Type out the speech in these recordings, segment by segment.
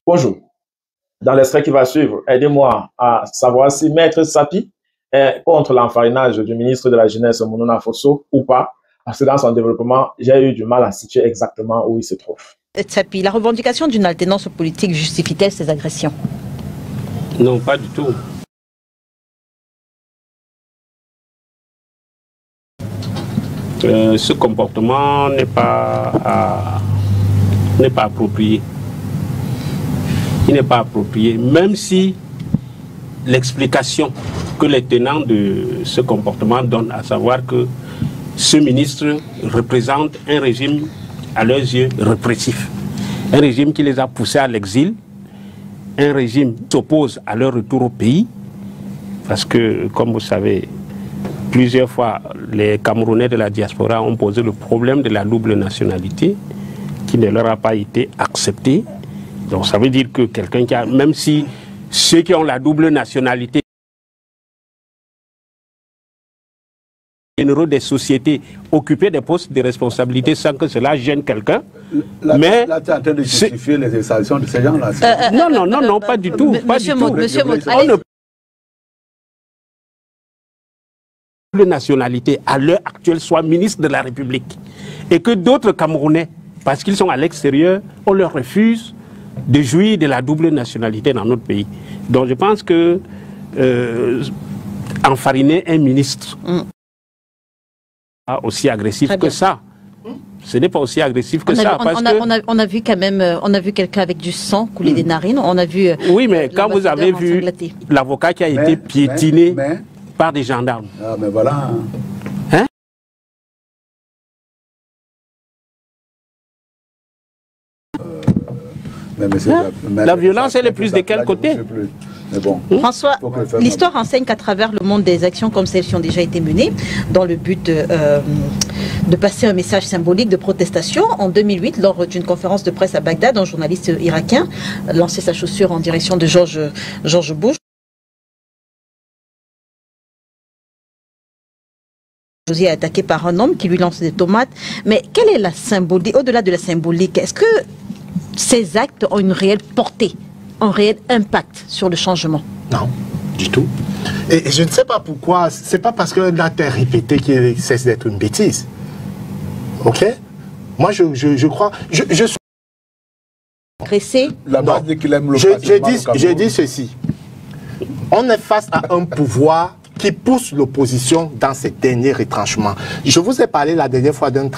Bonjour. Dans l'extrait qui va suivre, aidez-moi à savoir si Maître Sapi est contre l'enfarinage du ministre de la Jeunesse, Mounouna Fosso, ou pas, parce que dans son développement, j'ai eu du mal à situer exactement où il se trouve. Sapi, la revendication d'une alternance politique justifie-t-elle ces agressions? Non, pas du tout. Ce comportement n'est pas approprié. Il n'est pas approprié, même si l'explication que les tenants de ce comportement donnent, à savoir que ce ministre représente un régime à leurs yeux répressif, un régime qui les a poussés à l'exil, un régime qui s'oppose à leur retour au pays, parce que, comme vous savez, plusieurs fois, les Camerounais de la diaspora ont posé le problème de la double nationalité, qui ne leur a pas été accepté. Donc ça veut dire que quelqu'un qui a, même si ceux qui ont la double nationalité, généraux des sociétés occuper des postes de responsabilité sans que cela gêne quelqu'un. Mais là, tu es en train de justifier les extraditions de ces gens-là. Non, pas du tout. Monsieur Maud, la nationalité à l'heure actuelle soit ministre de la République et que d'autres Camerounais, parce qu'ils sont à l'extérieur, on leur refuse de jouir de la double nationalité dans notre pays. Donc je pense que enfariner un ministre aussi agressif que ça, ce n'est pas aussi agressif que ça. On a vu quand même, on a vu quelqu'un avec du sang couler des narines. On a vu. Oui, mais quand vous avez vu l'avocat qui a été piétiné par des gendarmes. Ah, mais voilà. Hein? La violence, elle est plus de quel côté? Mais bon, François, l'histoire enseigne qu'à travers le monde, des actions comme celles qui ont déjà été menées dans le but de passer un message symbolique de protestation. En 2008, lors d'une conférence de presse à Bagdad, un journaliste irakien lançait sa chaussure en direction de George Bush. José est attaqué par un homme qui lui lance des tomates. Mais quelle est la symbolique, au-delà de la symbolique, est-ce que ces actes ont une réelle portée, un réel impact sur le changement? Non, du tout. Et je ne sais pas pourquoi, c'est pas parce qu'un acte est répété qu'il cesse d'être une bêtise. Ok? Moi, je crois... Je suis... La base dit qu'il aime le je dis ceci. On est face à un pouvoir qui pousse l'opposition dans ses derniers retranchements. Je vous ai parlé la dernière fois d'un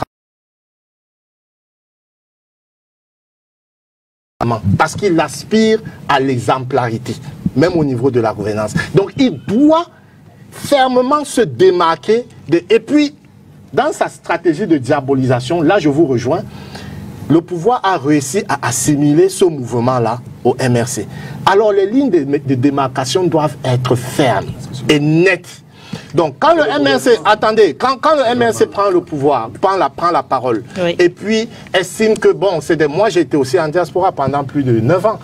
parce qu'il aspire à l'exemplarité, même au niveau de la gouvernance. Donc il doit fermement se démarquer. Et puis, dans sa stratégie de diabolisation, là je vous rejoins, le pouvoir a réussi à assimiler ce mouvement-là au MRC. Alors les lignes de démarcation doivent être fermes et nettes. Donc quand le MRC, attendez, quand le MRC prend le pouvoir, prend la parole, oui, et puis estime que bon, moi j'ai été aussi en diaspora pendant plus de 9 ans,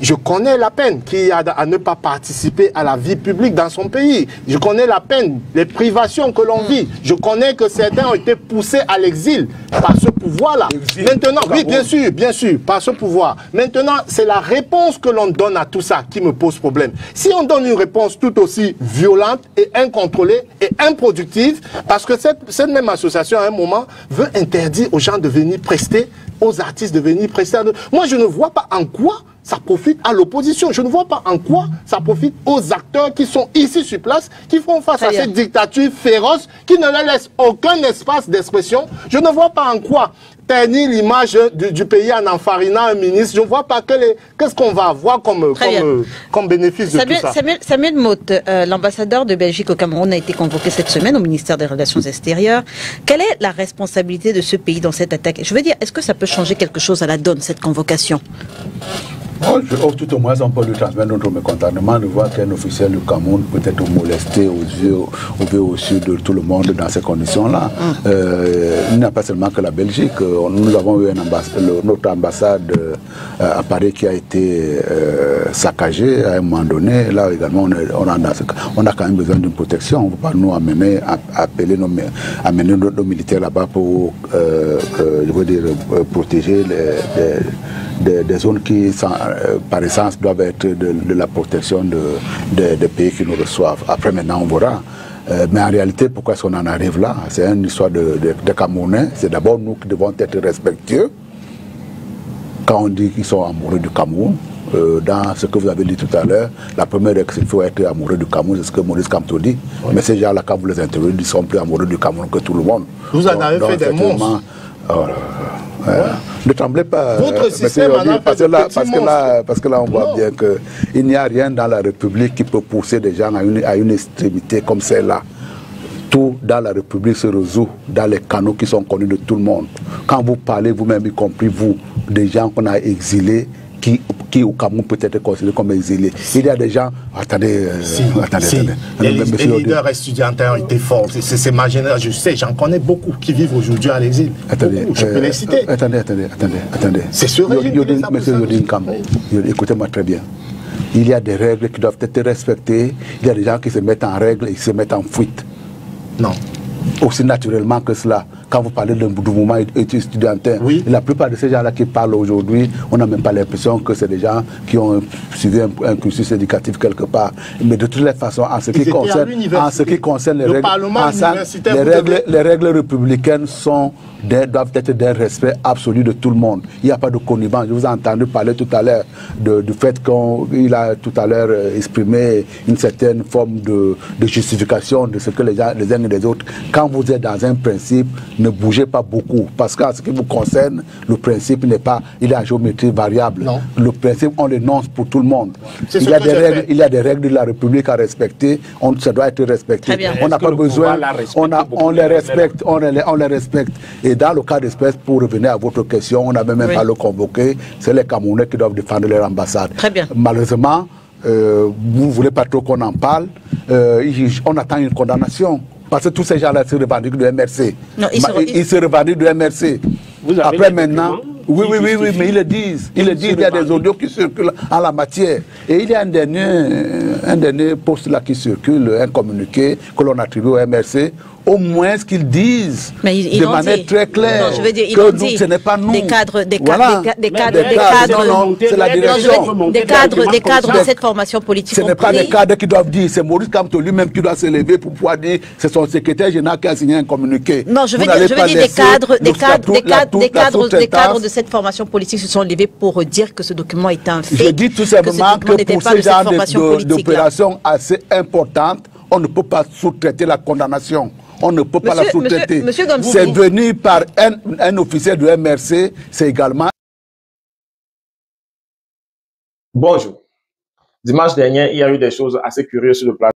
je connais la peine qu'il y a à ne pas participer à la vie publique dans son pays, je connais la peine, les privations que l'on vit, je connais que certains ont été poussés à l'exil par ce pouvoir-là. Maintenant, oui, bien sûr, par ce pouvoir. Maintenant, c'est la réponse que l'on donne à tout ça qui me pose problème. Si on donne une réponse tout aussi violente et incontrôlée et improductive, parce que cette même association à un moment veut interdire aux gens de venir prester, aux artistes de venir prester. Moi, je ne vois pas en quoi ça profite à l'opposition. Je ne vois pas en quoi ça profite aux acteurs qui sont ici sur place, qui font face à cette dictature féroce, qui ne leur laisse aucun espace d'expression. Je ne vois pas en quoi ternir l'image du pays en enfarinant un ministre. Je ne vois pas qu'est-ce qu'on va avoir comme bénéfice de tout ça. Samuel Motte, l'ambassadeur de Belgique au Cameroun, a été convoqué cette semaine au ministère des Relations extérieures. Quelle est la responsabilité de ce pays dans cette attaque? Je veux dire, est-ce que ça peut changer quelque chose à la donne, cette convocation? Tout au moins, on peut lui transmettre notre mécontentement de voir qu'un officiel du Cameroun peut être molesté aux yeux de tout le monde dans ces conditions-là. Il n'y a pas seulement que la Belgique. Nous avons eu notre ambassade à Paris qui a été saccagée à un moment donné. Là également, on a quand même besoin d'une protection. On ne peut pas nous amener nos militaires là-bas pour, je veux dire, protéger des zones qui, par essence, doivent être de la protection des pays qui nous reçoivent. Après, maintenant, on verra. Mais en réalité, pourquoi est-ce qu'on en arrive là? C'est une histoire de Camerounais. C'est d'abord nous qui devons être respectueux. Quand on dit qu'ils sont amoureux du Cameroun, dans ce que vous avez dit tout à l'heure, la première règle, c'est qu'il faut être amoureux du Cameroun, c'est ce que Maurice Kamto dit. Oui. Mais ces gens-là, quand vous les interviewez, ils sont plus amoureux du Cameroun que tout le monde. Vous en avez fait des monstres. Ne tremblez pas. Votre système parce que là, on voit bien qu'il n'y a rien dans la République qui peut pousser des gens à une extrémité comme celle-là. Tout dans la République se résout dans les canaux qui sont connus de tout le monde. Quand vous parlez, vous-même y compris vous, des gens qu'on a exilés, qui au Cameroun peut être considérés comme exilés. Il y a des gens... Attendez. Les leaders estudiantins ont été forts. C'est ma génération. Je sais, j'en connais beaucoup qui vivent aujourd'hui à l'exil. Je peux les citer. Attendez. C'est sûr. Monsieur Yodin Kambo, écoutez-moi très bien. Il y a des règles qui doivent être respectées. Il y a des gens qui se mettent en règle et qui se mettent en fuite. Non. Aussi naturellement que cela. Quand vous parlez d'un mouvement étudiantin, oui. La plupart de ces gens-là qui parlent aujourd'hui, on n'a même pas l'impression que c'est des gens qui ont suivi un cursus éducatif quelque part. Mais de toutes les façons, en ce qui concerne les règles républicaines doivent être d'un respect absolu de tout le monde. Il n'y a pas de connivence. Je vous ai entendu parler tout à l'heure du fait qu'il a tout à l'heure exprimé une certaine forme de justification de ce que les uns et les autres. Quand vous êtes dans un principe, ne bougez pas beaucoup. Parce qu'en ce qui vous concerne, le principe n'est pas, il est à géométrie variable. Non. Le principe, on l'énonce pour tout le monde. Il y a des règles de la République à respecter. Ça doit être respecté. On n'a pas besoin. On les respecte. On les respecte. Et dans le cas d'espèce, pour revenir à votre question, on n'avait même pas le convoqué. C'est les Camerounais qui doivent défendre leur ambassade. Très bien. Malheureusement, vous ne voulez pas trop qu'on en parle. On attend une condamnation. Parce que tous ces gens-là se revendiquent de MRC. Non, ils se revendiquent de MRC. Après maintenant, oui, mais ils le disent. Il y a des audios qui circulent en la matière. Et il y a un dernier poste là qui circule, un communiqué que l'on attribue au MRC. Au moins ce qu'ils disent de manière très claire. Non, je veux dire, que nous, ce n'est pas nous. Des cadres de cette formation politique. Ce n'est pas des cadres qui doivent dire, c'est Maurice Kamto lui-même qui doit se lever pour pouvoir dire, c'est son secrétaire général qui a signé un communiqué. Non, je veux dire des cadres de cette formation politique se sont levés pour dire que ce document est un fait. Je dis tout simplement que pour ce genre d'opération assez importante, on ne peut pas sous-traiter la condamnation. On ne peut pas la sous-traiter. C'est venu par un officier de MRC, c'est également... Bonjour. Dimanche dernier, il y a eu des choses assez curieuses sur le plateau.